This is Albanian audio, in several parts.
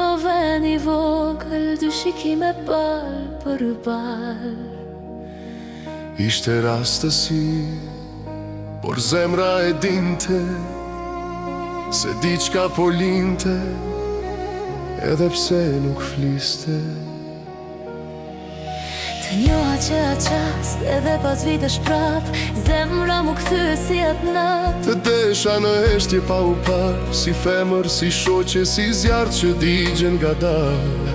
Në ven I vogël dy shikime bal për bal. Ishte rastësi, por zemra e dinte se diçka po linte, edhe pse nuk fliste. Të njoha që atë qast edhe pas vitesh prap, zemra mu këthyë si atë nat. Të desha në heshtje pa u par, si femër, si shoqe, si zjarë që digjen nga dal.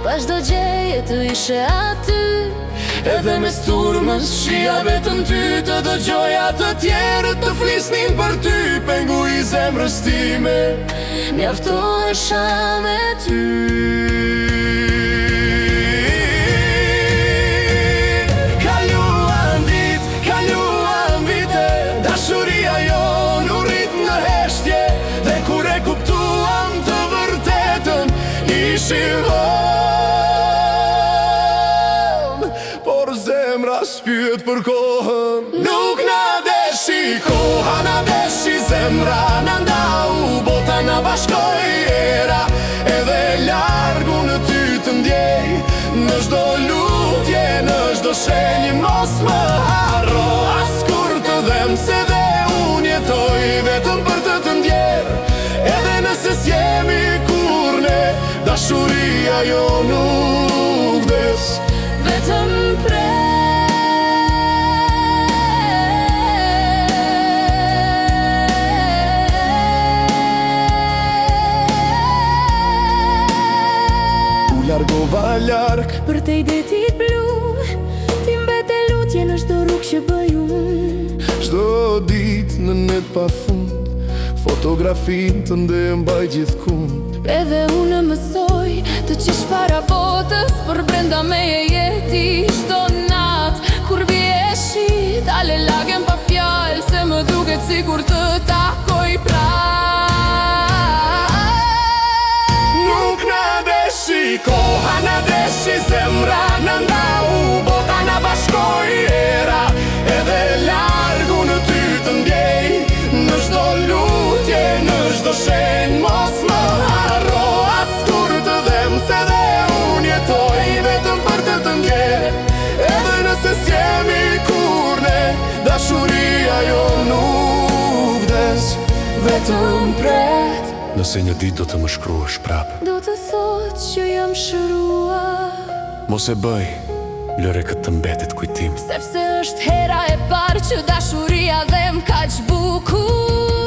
Pa çdo gjeje të ishe aty, edhe me sturmës shia vetëm ty. Të dëgjoja të tjerët të flisnin për ty, pengu I zemrës time, mjaftohesha me ty. Kaluan dit, kaluan vite, dashuria jon u rrit në heshtje, dhe kur e kuptuam të vërtetën, ishim zemra spyet për kohën. Nuk na deshi koha, na deshi zemra, na ndau bota, na bashkoj era, edhe largu në ty të ndjej, në çdo lutje, në çdo shenjë mos më harro. As kur të dhem se dhe unë jetoj vetëm për të ndjer, edhe nëse s'jemi kur ne, dashuria jo nuk des. Vetëm pre Largova larg për te I detit blu, ti mbete lutje në çdo rrugë që bëj unë. Çdo dit në net pa fund, fotografin të mbaj gjithkund. Edhe unë mësoj të qish para botës, për brenda me e jeti çdo nat. Kur bie shi, dale lagem pa fjal, se më duket sikur të takoj koha na deshi zemra, na ndau bota, na bashkoj era, edhe largu në ty të ndjej, në çdo lutje, në çdo shenjë mos më harro. As kur të dhem se dhe unë jetoj vetëm për të ndjer, edhe nëse s'jemi kur ne, dashuria jo nuk des. Vetëm pret nëse një dit do të më shkruash prap, do të thot që jam shërua. mos e bëj, lëre këtë të mbetet kujtim, sepse është hera e parë që dashuria dhem kaq bukur.